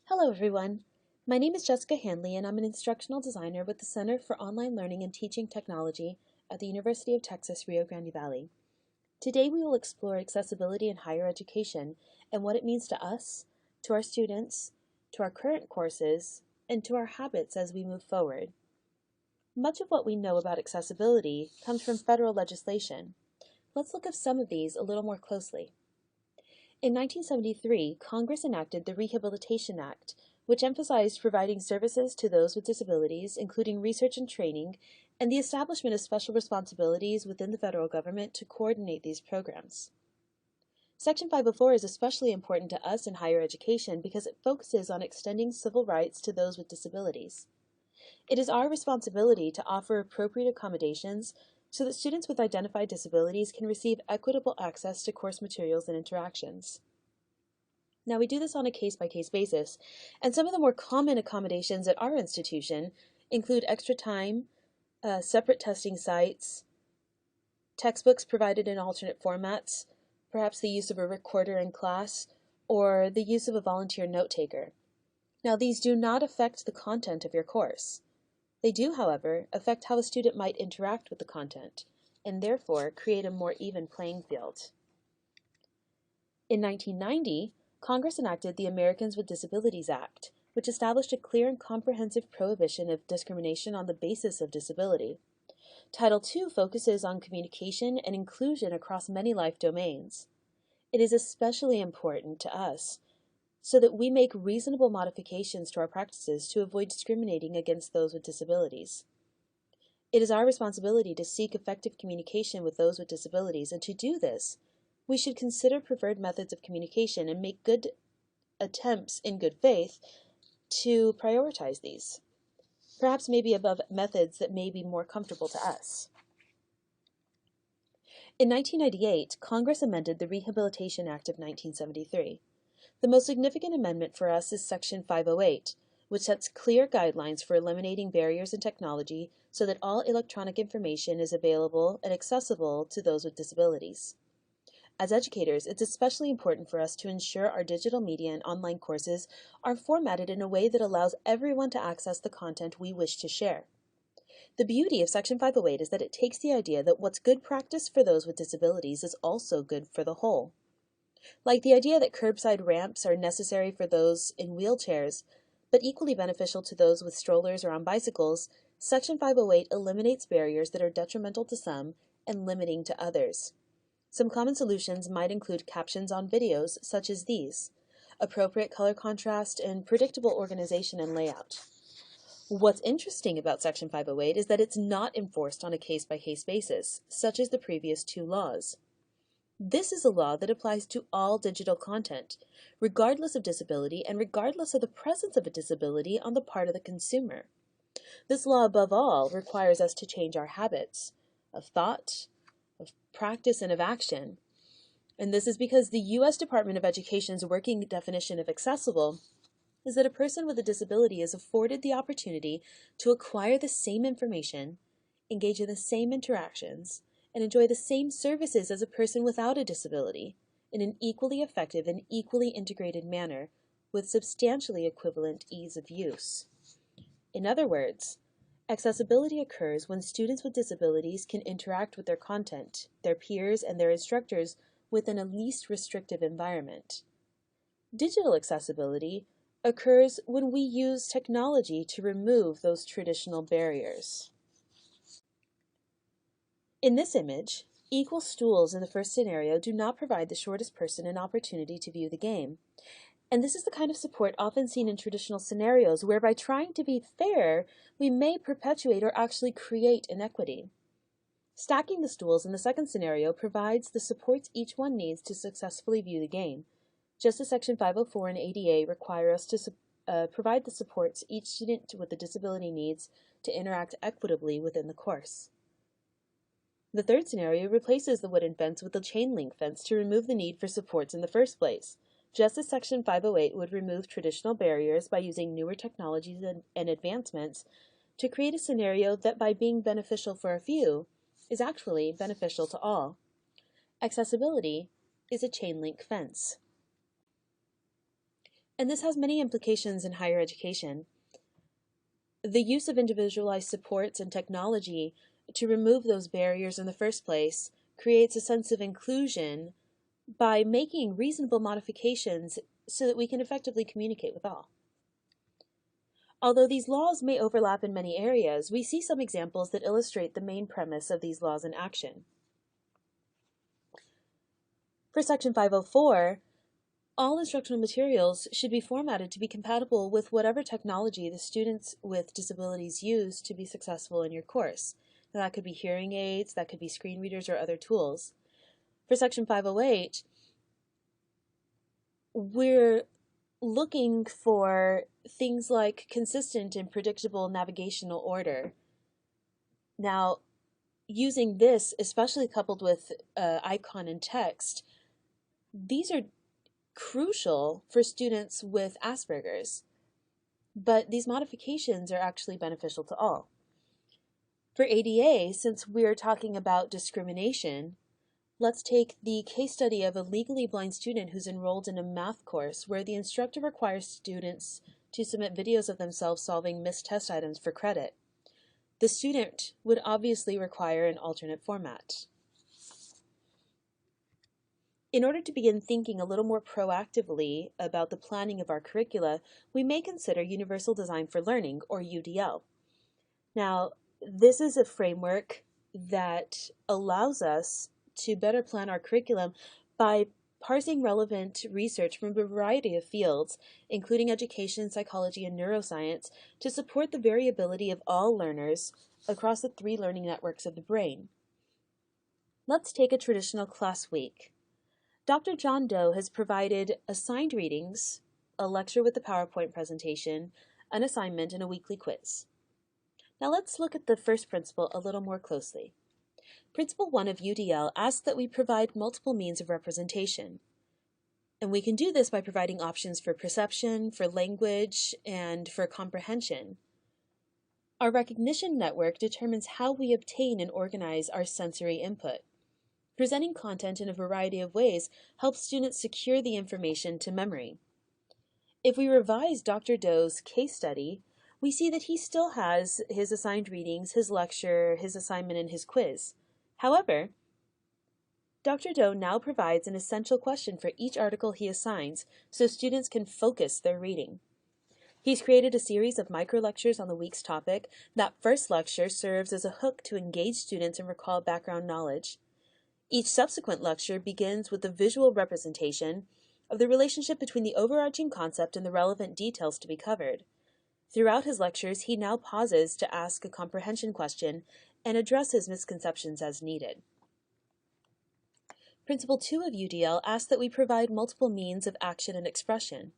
Hello everyone. My name is Jessica Hanley and I'm an instructional designer with the Center for Online Learning and Teaching Technology at the University of Texas, Rio Grande Valley. Today we will explore accessibility in higher education and what it means to us, to our students, to our current courses, and to our habits as we move forward. Much of what we know about accessibility comes from federal legislation. Let's look at some of these a little more closely. In 1973, Congress enacted the Rehabilitation Act, which emphasized providing services to those with disabilities, including research and training, and the establishment of special responsibilities within the federal government to coordinate these programs. Section 504 is especially important to us in higher education because it focuses on extending civil rights to those with disabilities. It is our responsibility to offer appropriate accommodations so that students with identified disabilities can receive equitable access to course materials and interactions. Now, we do this on a case-by-case basis, and some of the more common accommodations at our institution include extra time, separate testing sites, textbooks provided in alternate formats, perhaps the use of a recorder in class, or the use of a volunteer note taker. Now, these do not affect the content of your course. They do, however, affect how a student might interact with the content, and therefore create a more even playing field. In 1990, Congress enacted the Americans with Disabilities Act, which established a clear and comprehensive prohibition of discrimination on the basis of disability. Title II focuses on communication and inclusion across many life domains. It is especially important to us so that we make reasonable modifications to our practices to avoid discriminating against those with disabilities. It is our responsibility to seek effective communication with those with disabilities, and to do this, we should consider preferred methods of communication and make good attempts in good faith to prioritize these, perhaps maybe above methods that may be more comfortable to us. In 1998, Congress amended the Rehabilitation Act of 1973. The most significant amendment for us is Section 508, which sets clear guidelines for eliminating barriers in technology so that all electronic information is available and accessible to those with disabilities. As educators, it's especially important for us to ensure our digital media and online courses are formatted in a way that allows everyone to access the content we wish to share. The beauty of Section 508 is that it takes the idea that what's good practice for those with disabilities is also good for the whole. Like the idea that curbside ramps are necessary for those in wheelchairs, but equally beneficial to those with strollers or on bicycles, Section 508 eliminates barriers that are detrimental to some and limiting to others. Some common solutions might include captions on videos, such as these, appropriate color contrast, and predictable organization and layout. What's interesting about Section 508 is that it's not enforced on a case-by-case basis, such as the previous two laws. This is a law that applies to all digital content, regardless of disability and regardless of the presence of a disability on the part of the consumer. This law, above all, requires us to change our habits of thought, of practice, and of action. And this is because the U.S. Department of Education's working definition of accessible is that a person with a disability is afforded the opportunity to acquire the same information, engage in the same interactions, and enjoy the same services as a person without a disability in an equally effective and equally integrated manner with substantially equivalent ease of use. In other words, accessibility occurs when students with disabilities can interact with their content, their peers, and their instructors within a least restrictive environment. Digital accessibility occurs when we use technology to remove those traditional barriers. In this image, equal stools in the first scenario do not provide the shortest person an opportunity to view the game. And this is the kind of support often seen in traditional scenarios where by trying to be fair, we may perpetuate or actually create inequity. Stacking the stools in the second scenario provides the supports each one needs to successfully view the game, just as Section 504 and ADA require us to provide the supports each student with a disability needs to interact equitably within the course. The third scenario replaces the wooden fence with a chain link fence to remove the need for supports in the first place, just as Section 508 would remove traditional barriers by using newer technologies and advancements to create a scenario that, by being beneficial for a few, is actually beneficial to all. Accessibility is a chain link fence. And this has many implications in higher education. The use of individualized supports and technology to remove those barriers in the first place creates a sense of inclusion by making reasonable modifications so that we can effectively communicate with all. Although these laws may overlap in many areas, we see some examples that illustrate the main premise of these laws in action. For Section 504, all instructional materials should be formatted to be compatible with whatever technology the students with disabilities use to be successful in your course. Now, that could be hearing aids, that could be screen readers, or other tools. For Section 508, we're looking for things like consistent and predictable navigational order. Now, using this, especially coupled with icon and text, these are crucial for students with Asperger's, but these modifications are actually beneficial to all. For ADA, since we're talking about discrimination, let's take the case study of a legally blind student who's enrolled in a math course where the instructor requires students to submit videos of themselves solving missed test items for credit. The student would obviously require an alternate format. In order to begin thinking a little more proactively about the planning of our curricula, we may consider Universal Design for Learning, or UDL. Now, this is a framework that allows us to better plan our curriculum by parsing relevant research from a variety of fields, including education, psychology, and neuroscience, to support the variability of all learners across the 3 learning networks of the brain. Let's take a traditional class week. Dr. John Doe has provided assigned readings, a lecture with a PowerPoint presentation, an assignment, and a weekly quiz. Now let's look at the first principle a little more closely. Principle 1 of UDL asks that we provide multiple means of representation. And we can do this by providing options for perception, for language, and for comprehension. Our recognition network determines how we obtain and organize our sensory input. Presenting content in a variety of ways helps students secure the information to memory. If we revise Dr. Doe's case study, we see that he still has his assigned readings, his lecture, his assignment, and his quiz. However, Dr. Doe now provides an essential question for each article he assigns so students can focus their reading. He's created a series of micro-lectures on the week's topic. That first lecture serves as a hook to engage students and recall background knowledge. Each subsequent lecture begins with a visual representation of the relationship between the overarching concept and the relevant details to be covered. Throughout his lectures, he now pauses to ask a comprehension question and addresses misconceptions as needed. Principle 2 of UDL asks that we provide multiple means of action and expression.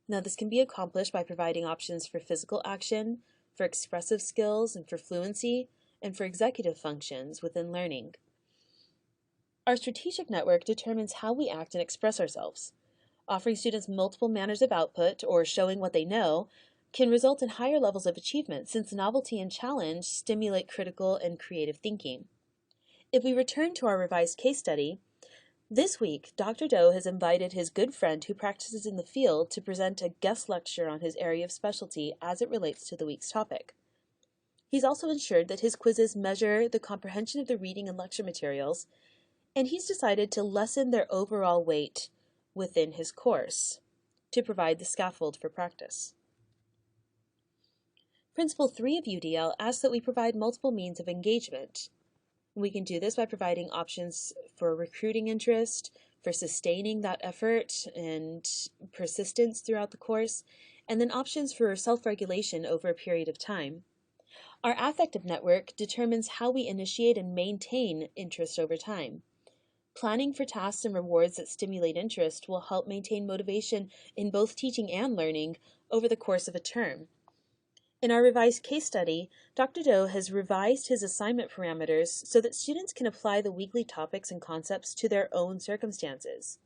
Now, this can be accomplished by providing options for physical action, for expressive skills, and for fluency, and for executive functions within learning. Our strategic network determines how we act and express ourselves. Offering students multiple manners of output, or showing what they know, can result in higher levels of achievement since novelty and challenge stimulate critical and creative thinking. If we return to our revised case study, this week, Dr. Doe has invited his good friend who practices in the field to present a guest lecture on his area of specialty as it relates to the week's topic. He's also ensured that his quizzes measure the comprehension of the reading and lecture materials, and he's decided to lessen their overall weight within his course to provide the scaffold for practice. Principle 3 of UDL asks that we provide multiple means of engagement. We can do this by providing options for recruiting interest, for sustaining that effort and persistence throughout the course, and then options for self-regulation over a period of time. Our affective network determines how we initiate and maintain interest over time. Planning for tasks and rewards that stimulate interest will help maintain motivation in both teaching and learning over the course of a term. In our revised case study, Dr. Doe has revised his assignment parameters so that students can apply the weekly topics and concepts to their own circumstances.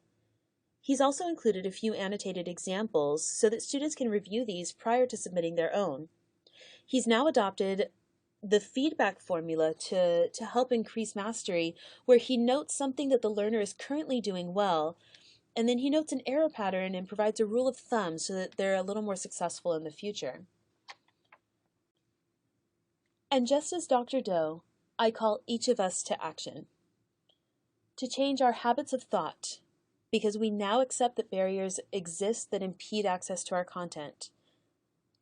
He's also included a few annotated examples so that students can review these prior to submitting their own. He's now adopted the feedback formula to help increase mastery, where he notes something that the learner is currently doing well And then he notes an error pattern and provides a rule of thumb so that they're a little more successful in the future. And just as Dr. Doe, I call each of us to action. To change our habits of thought, because we now accept that barriers exist that impede access to our content.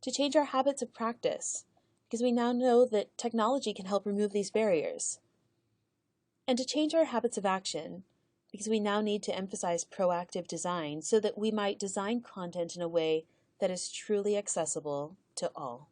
To change our habits of practice, because we now know that technology can help remove these barriers. And to change our habits of action, because we now need to emphasize proactive design so that we might design content in a way that is truly accessible to all.